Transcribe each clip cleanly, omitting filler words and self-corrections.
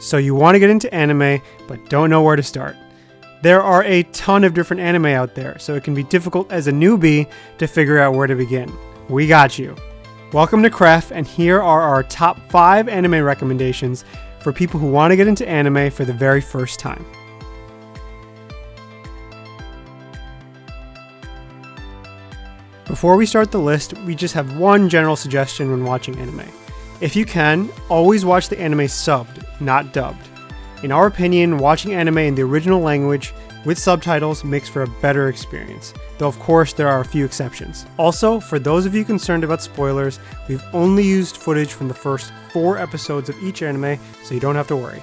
So you want to get into anime, but don't know where to start. There are a ton of different anime out there, so it can be difficult as a newbie to figure out where to begin. We got you. Welcome to Kref, and here are our top 5 anime recommendations for people who want to get into anime for the very first time. Before we start the list, we just have one general suggestion when watching anime. If you can, always watch the anime subbed, not dubbed. In our opinion, watching anime in the original language with subtitles makes for a better experience, though of course there are a few exceptions. Also, for those of you concerned about spoilers, we've only used footage from the first 4 episodes of each anime, so you don't have to worry.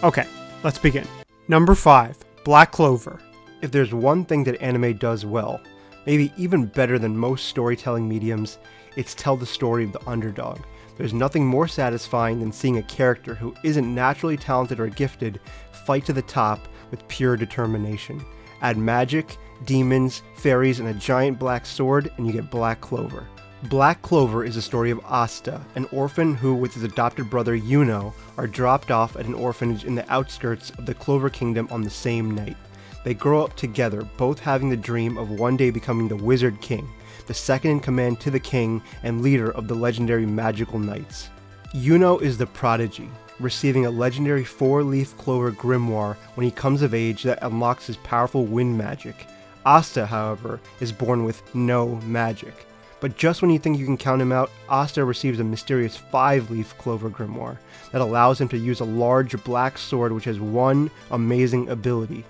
Okay, let's begin. Number 5, Black Clover. If there's one thing that anime does well, maybe even better than most storytelling mediums, it's tell the story of the underdog. There's nothing more satisfying than seeing a character who isn't naturally talented or gifted fight to the top with pure determination. Add magic, demons, fairies, and a giant black sword, and you get Black Clover. Black Clover is the story of Asta, an orphan who, with his adopted brother Yuno, are dropped off at an orphanage in the outskirts of the Clover Kingdom on the same night. They grow up together, both having the dream of one day becoming the Wizard King, the second in command to the king and leader of the legendary magical knights. Yuno is the prodigy, receiving a legendary 4-leaf clover grimoire when he comes of age that unlocks his powerful wind magic. Asta, however, is born with no magic. But just when you think you can count him out, Asta receives a mysterious 5-leaf clover grimoire that allows him to use a large black sword which has one amazing ability.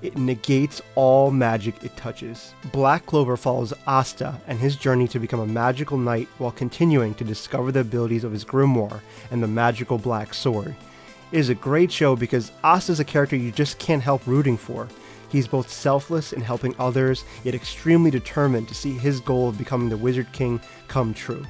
It negates all magic it touches. Black Clover follows Asta and his journey to become a magical knight while continuing to discover the abilities of his grimoire and the magical black sword. It is a great show because Asta is a character you just can't help rooting for. He's both selfless in helping others, yet extremely determined to see his goal of becoming the Wizard King come true.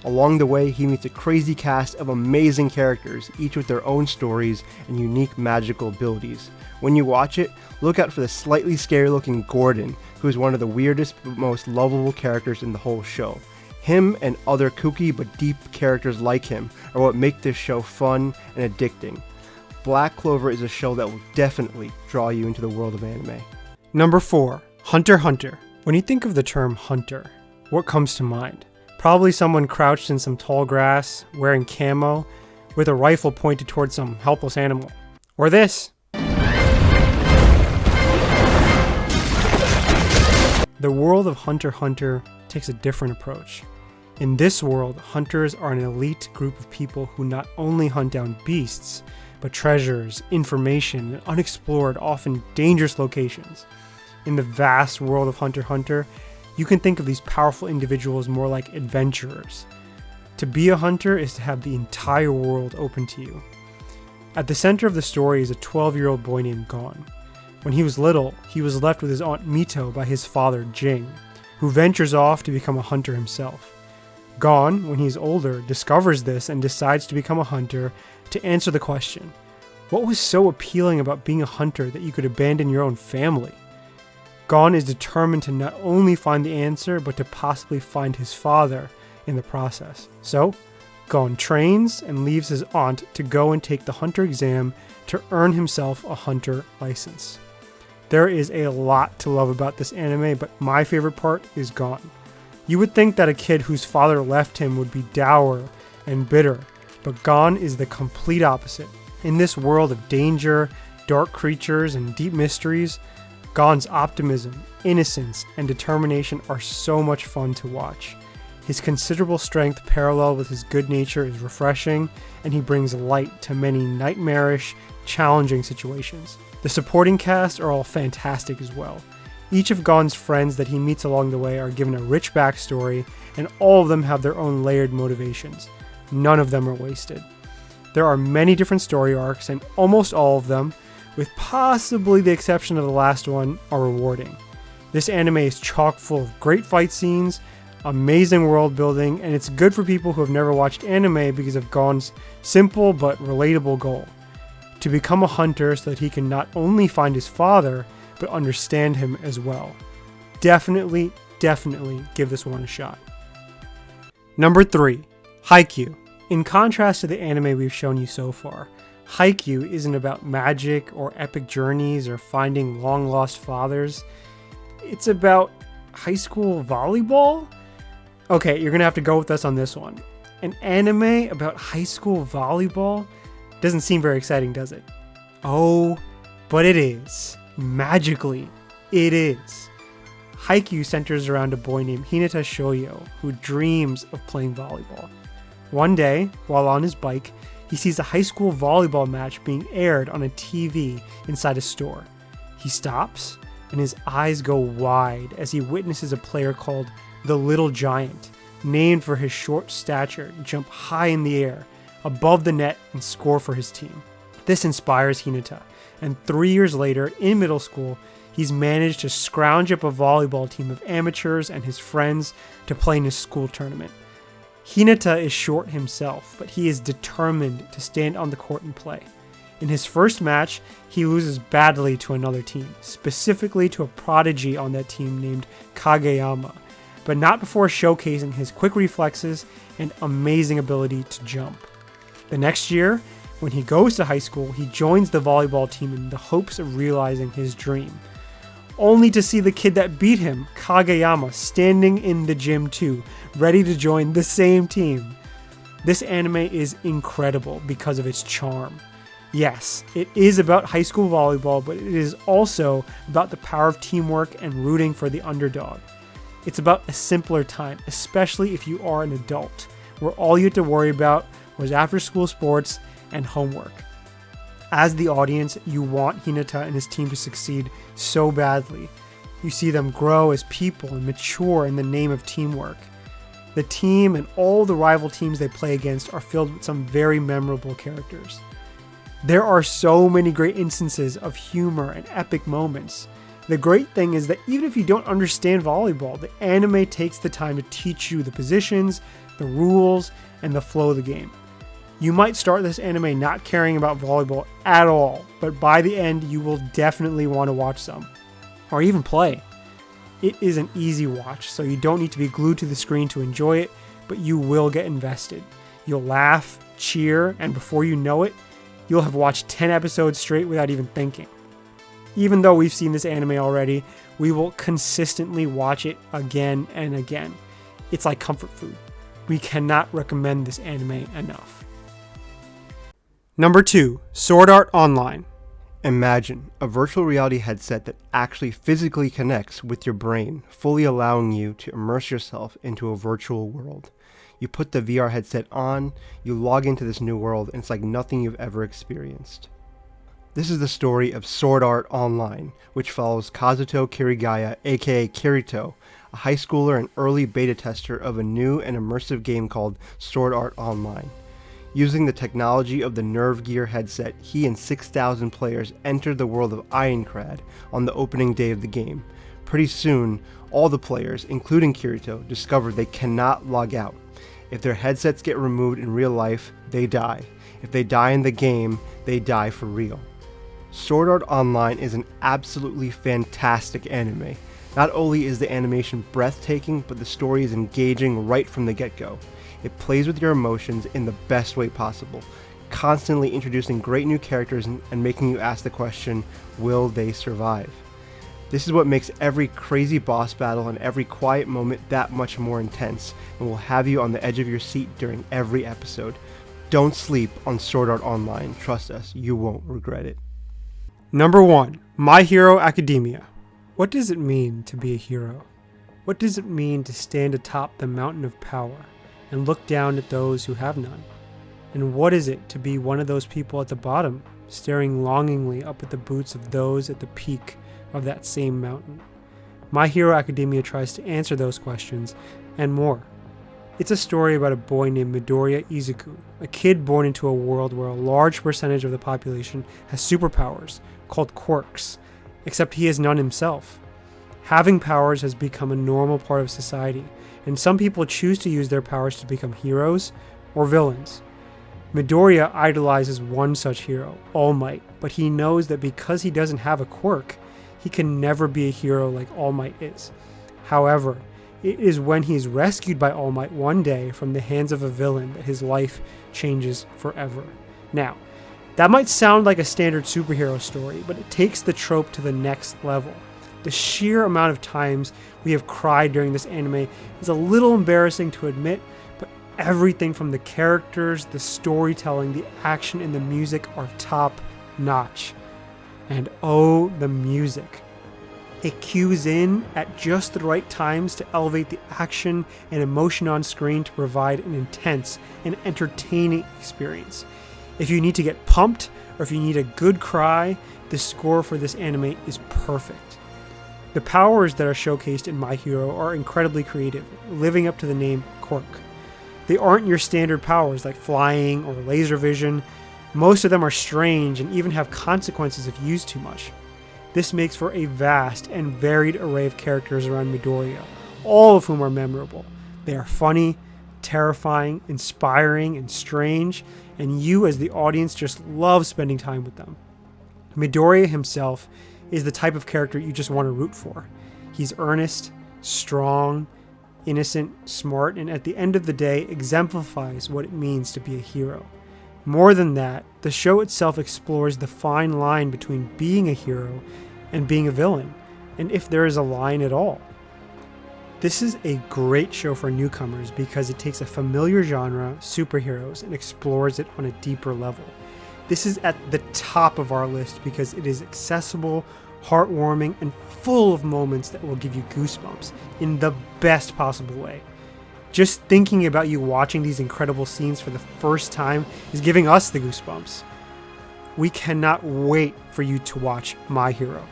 Along the way, he meets a crazy cast of amazing characters, each with their own stories and unique magical abilities. When you watch it, look out for the slightly scary-looking Gordon, who is one of the weirdest but most lovable characters in the whole show. Him and other kooky but deep characters like him are what make this show fun and addicting. Black Clover is a show that will definitely draw you into the world of anime. Number 4, Hunter x Hunter. When you think of the term hunter, what comes to mind? Probably someone crouched in some tall grass, wearing camo, with a rifle pointed towards some helpless animal. Or this. The world of Hunter x Hunter takes a different approach. In this world, hunters are an elite group of people who not only hunt down beasts, but treasures, information, and unexplored, often dangerous locations. In the vast world of Hunter x Hunter, you can think of these powerful individuals more like adventurers. To be a hunter is to have the entire world open to you. At the center of the story is a 12-year-old boy named Gon. When he was little, he was left with his aunt Mito by his father Jing, who ventures off to become a hunter himself. Gon, when he's older, discovers this and decides to become a hunter to answer the question, what was so appealing about being a hunter that you could abandon your own family? Gon is determined to not only find the answer, but to possibly find his father in the process. So, Gon trains and leaves his aunt to go and take the hunter exam to earn himself a hunter license. There is a lot to love about this anime, but my favorite part is Gon. You would think that a kid whose father left him would be dour and bitter, but Gon is the complete opposite. In this world of danger, dark creatures, and deep mysteries, Gon's optimism, innocence, and determination are so much fun to watch. His considerable strength paralleled with his good nature is refreshing, and he brings light to many nightmarish, challenging situations. The supporting cast are all fantastic as well. Each of Gon's friends that he meets along the way are given a rich backstory, and all of them have their own layered motivations. None of them are wasted. There are many different story arcs, and almost all of them, with possibly the exception of the last one, are rewarding. This anime is chock full of great fight scenes, amazing world building, and it's good for people who have never watched anime because of Gon's simple but relatable goal: to become a hunter so that he can not only find his father, but understand him as well. Definitely give this one a shot. Number 3, Haikyuu. In contrast to the anime we've shown you so far, Haikyuu isn't about magic or epic journeys or finding long-lost fathers. It's about high school volleyball? Okay, you're gonna have to go with us on this one. An anime about high school volleyball? Doesn't seem very exciting, does it? Oh, but it is. Magically, it is. Haikyuu centers around a boy named Hinata Shoyo who dreams of playing volleyball. One day, while on his bike, he sees a high school volleyball match being aired on a TV inside a store. He stops, and his eyes go wide as he witnesses a player called the Little Giant, named for his short stature, jump high in the air, above the net, and score for his team. This inspires Hinata, and 3 years later, in middle school, he's managed to scrounge up a volleyball team of amateurs and his friends to play in his school tournament. Hinata is short himself, but he is determined to stand on the court and play. In his first match, he loses badly to another team, specifically to a prodigy on that team named Kageyama, but not before showcasing his quick reflexes and amazing ability to jump. The next year, when he goes to high school, he joins the volleyball team in the hopes of realizing his dream, only to see the kid that beat him, Kageyama, standing in the gym too, ready to join the same team. This anime is incredible because of its charm. Yes, it is about high school volleyball, but it is also about the power of teamwork and rooting for the underdog. It's about a simpler time, especially if you are an adult, where all you had to worry about was after-school sports and homework. As the audience, you want Hinata and his team to succeed so badly. You see them grow as people and mature in the name of teamwork. The team and all the rival teams they play against are filled with some very memorable characters. There are so many great instances of humor and epic moments. The great thing is that even if you don't understand volleyball, the anime takes the time to teach you the positions, the rules, and the flow of the game. You might start this anime not caring about volleyball at all, but by the end you will definitely want to watch some, or even play. It is an easy watch, so you don't need to be glued to the screen to enjoy it, but you will get invested. You'll laugh, cheer, and before you know it, you'll have watched 10 episodes straight without even thinking. Even though we've seen this anime already, we will consistently watch it again and again. It's like comfort food. We cannot recommend this anime enough. Number 2, Sword Art Online. Imagine a virtual reality headset that actually physically connects with your brain, fully allowing you to immerse yourself into a virtual world. You put the VR headset on, you log into this new world, and it's like nothing you've ever experienced. This is the story of Sword Art Online, which follows Kazuto Kirigaya, aka Kirito, a high schooler and early beta tester of a new and immersive game called Sword Art Online. Using the technology of the Nerve Gear headset, he and 6,000 players entered the world of Aincrad on the opening day of the game. Pretty soon, all the players, including Kirito, discover they cannot log out. If their headsets get removed in real life, they die. If they die in the game, they die for real. Sword Art Online is an absolutely fantastic anime. Not only is the animation breathtaking, but the story is engaging right from the get-go. It plays with your emotions in the best way possible, constantly introducing great new characters and making you ask the question, will they survive? This is what makes every crazy boss battle and every quiet moment that much more intense, and will have you on the edge of your seat during every episode. Don't sleep on Sword Art Online, trust us, you won't regret it. Number 1, My Hero Academia. What does it mean to be a hero? What does it mean to stand atop the mountain of power and look down at those who have none? And what is it to be one of those people at the bottom, staring longingly up at the boots of those at the peak of that same mountain? My Hero Academia tries to answer those questions and more. It's a story about a boy named Midoriya Izuku, a kid born into a world where a large percentage of the population has superpowers, called quirks, except he has none himself. Having powers has become a normal part of society, and some people choose to use their powers to become heroes or villains. Midoriya idolizes one such hero, All Might, but he knows that because he doesn't have a quirk, he can never be a hero like All Might is. However, it is when he is rescued by All Might one day from the hands of a villain that his life changes forever. Now, That might sound like a standard superhero story, but it takes the trope to the next level. The sheer amount of times we have cried during this anime is a little embarrassing to admit, but everything from the characters, the storytelling, the action, and the music are top notch. And oh, the music. It cues in at just the right times to elevate the action and emotion on screen to provide an intense and entertaining experience. If you need to get pumped or if you need a good cry, the score for this anime is perfect. The powers that are showcased in My Hero are incredibly creative, living up to the name Quirk. They aren't your standard powers like flying or laser vision. Most of them are strange and even have consequences if used too much. This makes for a vast and varied array of characters around Midoriya, all of whom are memorable. They are funny, terrifying, inspiring, and strange, and you as the audience just love spending time with them. Midoriya himself is the type of character you just want to root for. He's earnest, strong, innocent, smart, and at the end of the day exemplifies what it means to be a hero. More than that, the show itself explores the fine line between being a hero and being a villain, and if there is a line at all. This is a great show for newcomers because it takes a familiar genre, superheroes, and explores it on a deeper level. This is at the top of our list because it is accessible, heartwarming, and full of moments that will give you goosebumps in the best possible way. Just thinking about you watching these incredible scenes for the first time is giving us the goosebumps. We cannot wait for you to watch My Hero.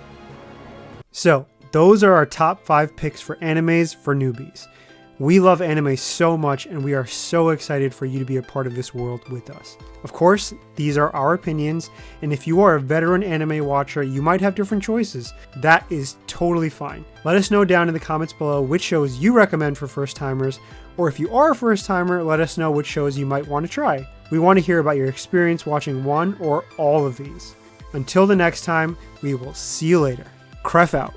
So, those are our top 5 picks for animes for newbies. We love anime so much and we are so excited for you to be a part of this world with us. Of course, these are our opinions, and if you are a veteran anime watcher, you might have different choices. That is totally fine. Let us know down in the comments below which shows you recommend for first-timers, or if you are a first-timer, let us know which shows you might want to try. We want to hear about your experience watching one or all of these. Until the next time, we will see you later. Kref out.